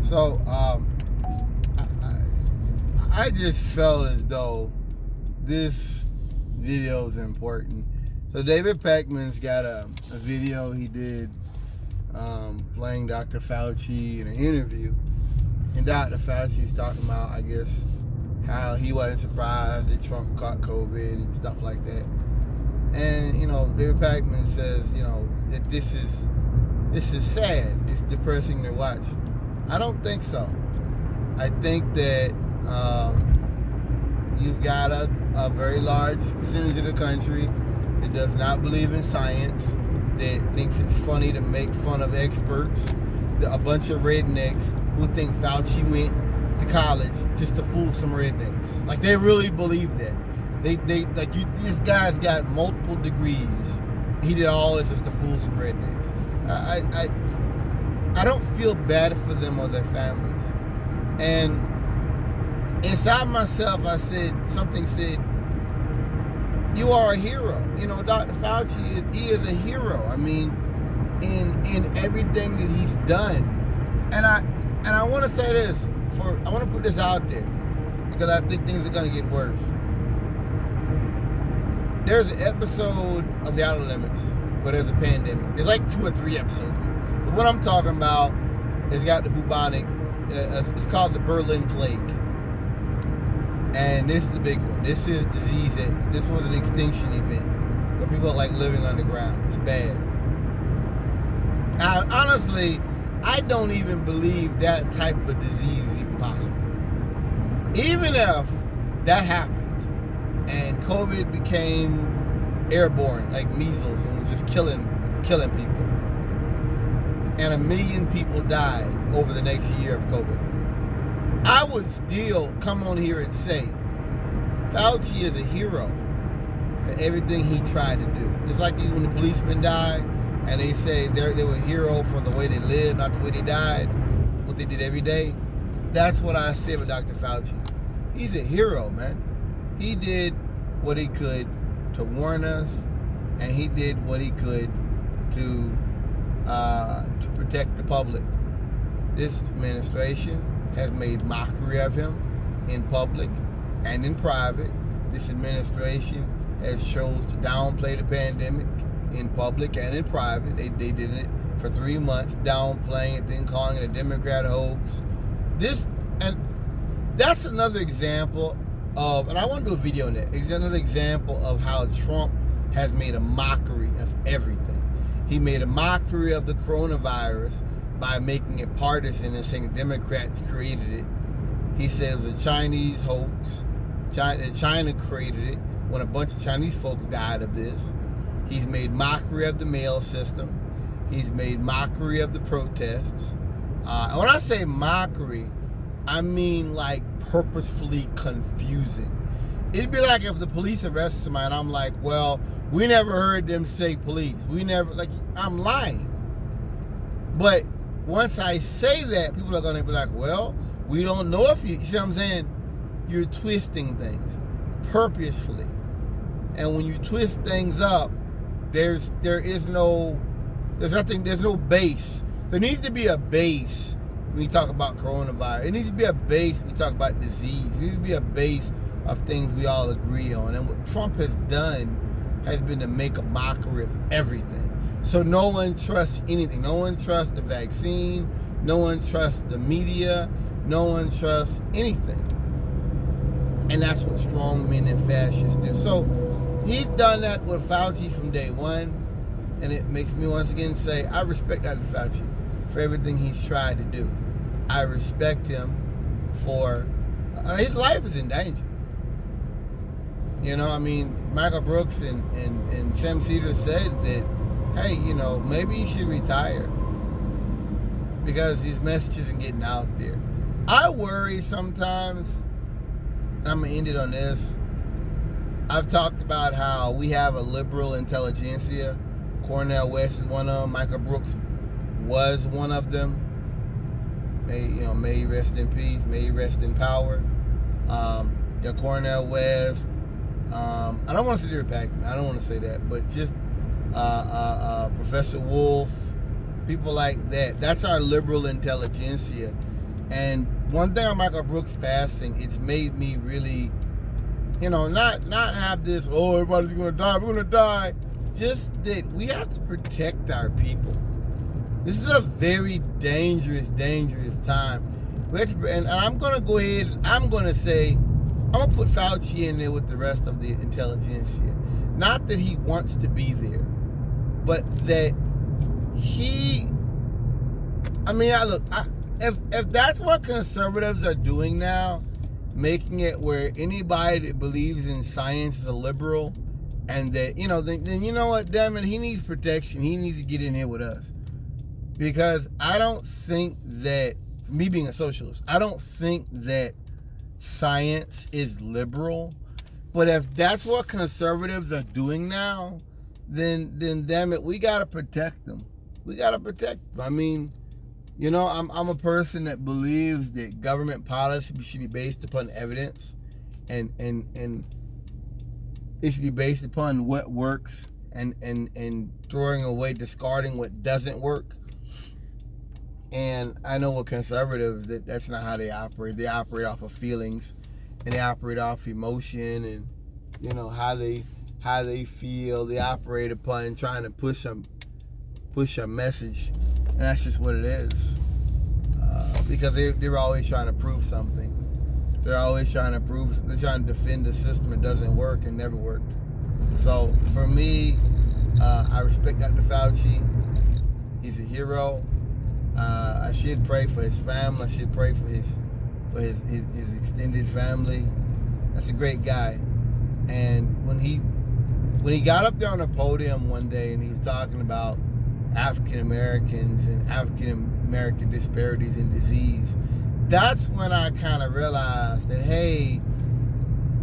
So I just felt as though this video is important. So David Peckman's got a video he did playing Dr. Fauci in an interview. And Dr. Fauci's talking about, I guess, how he wasn't surprised that Trump caught COVID and stuff like that. And, David Peckman says, that this is sad. It's depressing to watch. I don't think so. I think that you've got a very large percentage of the country that does not believe in science, that thinks it's funny to make fun of experts, a bunch of rednecks who think Fauci went to college just to fool some rednecks. Like, they really believe that. This guy's got multiple degrees. He did all this just to fool some rednecks. I don't feel bad for them or their families. And inside myself, something said, you are a hero. Dr. Fauci, he is a hero. I mean, in everything that he's done. And I want to say this, I want to put this out there, because I think things are going to get worse. There's an episode of The Outer Limits where there's a pandemic. There's like 2 or 3 episodes. But what I'm talking about has got the bubonic, it's called the Berlin Plague. And this is the big one. This is disease age. This was an extinction event where people are like living underground. It's bad. Honestly, I don't even believe that type of disease is even possible. Even if that happened and COVID became airborne, like measles, and was just killing people, and 1 million people died over the next year of COVID, I would still come on here and say Fauci is a hero for everything he tried to do. It's like when the policemen died and they say they were a hero for the way they lived, not the way they died, what they did every day. That's what I said with Dr. Fauci. He's a hero, man. He did what he could to warn us, and he did what he could to protect the public. This administration has made mockery of him in public and in private. This administration has chose to downplay the pandemic in public and in private. They did it for 3 months, downplaying it, then calling it a Democrat hoax. And that's another example of, and I want to do a video on that. It's another example of how Trump has made a mockery of everything. He made a mockery of the coronavirus by making it partisan and saying the Democrats created it. He said it was a Chinese hoax. China created it when a bunch of Chinese folks died of this. He's made mockery of the mail system. He's made mockery of the protests. And when I say mockery, I mean like purposefully confusing. It'd be like if the police arrested somebody and I'm like, well, we never heard them say police. I'm lying. But once I say that, people are going to be like, well, we don't know if you see what I'm saying? You're twisting things purposefully. And when you twist things up, there's no base. There needs to be a base when you talk about coronavirus. It needs to be a base when you talk about disease. It needs to be a base of things we all agree on. And what Trump has done has been to make a mockery of everything. So no one trusts anything. No one trusts the vaccine. No one trusts the media. No one trusts anything. And that's what strongmen and fascists do. So he's done that with Fauci from day one. And it makes me once again say, I respect Dr. Fauci for everything he's tried to do. I respect him for, his life is in danger. Michael Brooks and Sam Cedar said that, hey, maybe he should retire because his message isn't getting out there. I worry sometimes, and I'm going to end it on this. I've talked about how we have a liberal intelligentsia. Cornel West is one of them. Michael Brooks was one of them. May he rest in peace. May he rest in power. Cornel West. I don't want to say they're Pac-Man. I don't want to say that, but just Professor Wolf, people like that. That's our liberal intelligentsia. And one thing on Michael Brooks passing, it's made me really, not have this, oh, everybody's going to die, we're going to die. Just that we have to protect our people. This is a very dangerous time. And I'm going to go ahead, I'm going to say, I'm going to put Fauci in there with the rest of the intelligentsia. Not that he wants to be there, but that if that's what conservatives are doing now, making it where anybody that believes in science is a liberal, and that, then you know what, damn it, he needs protection. He needs to get in here with us. Because I don't think that, me being a socialist, I don't think that science is liberal. But if that's what conservatives are doing now, then damn it, we gotta protect them. We gotta protect them. I mean, I'm a person that believes that government policy should be based upon evidence, and it should be based upon what works, and throwing away, discarding what doesn't work. And I know with conservatives that's not how they operate. They operate off of feelings, and they operate off emotion, and how they feel. They operate upon trying to push a message, and that's just what it is. Because they're always trying to prove something. They're always trying to defend a system that doesn't work and never worked. So for me, I respect Dr. Fauci. He's a hero. I should pray for his family. I should pray for his extended family. That's a great guy. And when he got up there on the podium one day and he was talking about African Americans and African American disparities in disease, that's when I kind of realized that, hey,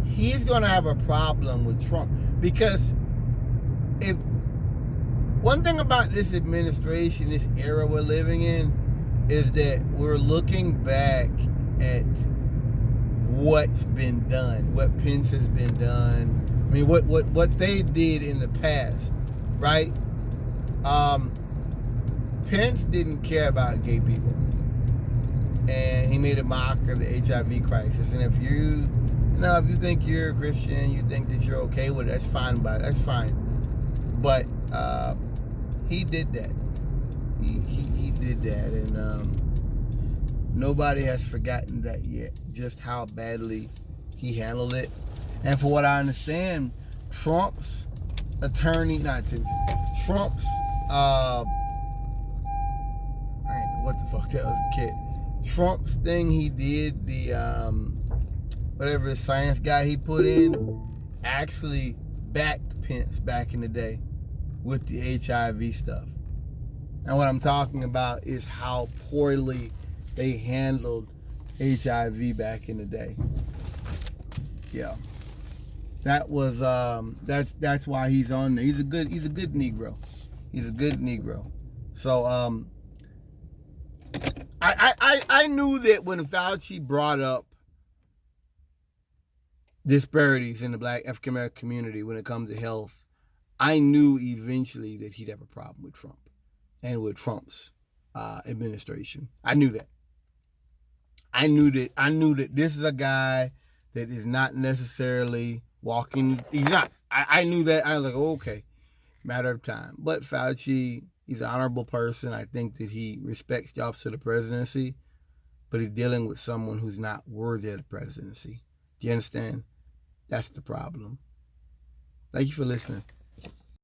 he's going to have a problem with Trump. Because if one thing about this administration, this era we're living in, is that we're looking back at what's been done, what Pence has been done. I mean, what they did in the past, right? Pence didn't care about gay people, and he made a mockery of the HIV crisis. And if you think you're a Christian, you think that you're okay with it, that's fine. That's fine. But he did that. He did that, and nobody has forgotten that yet. Just how badly he handled it. And for what I understand, Trump's attorney, Trump's I ain't know what the fuck that was a kid. Trump's thing he did, the whatever science guy he put in, actually backed Pence back in the day with the HIV stuff. And what I'm talking about is how poorly they handled HIV back in the day. Yeah. That was that's why he's on there. He's a good Negro. He's a good Negro. So I knew that when Fauci brought up disparities in the Black African American community when it comes to health, I knew eventually that he'd have a problem with Trump and with Trump's administration. I knew that. I knew that this is a guy that is not necessarily walking. He's not. I knew that. I was like, okay, matter of time. But Fauci, he's an honorable person. I think that he respects the office of the presidency, but he's dealing with someone who's not worthy of the presidency. Do you understand? That's the problem. Thank you for listening.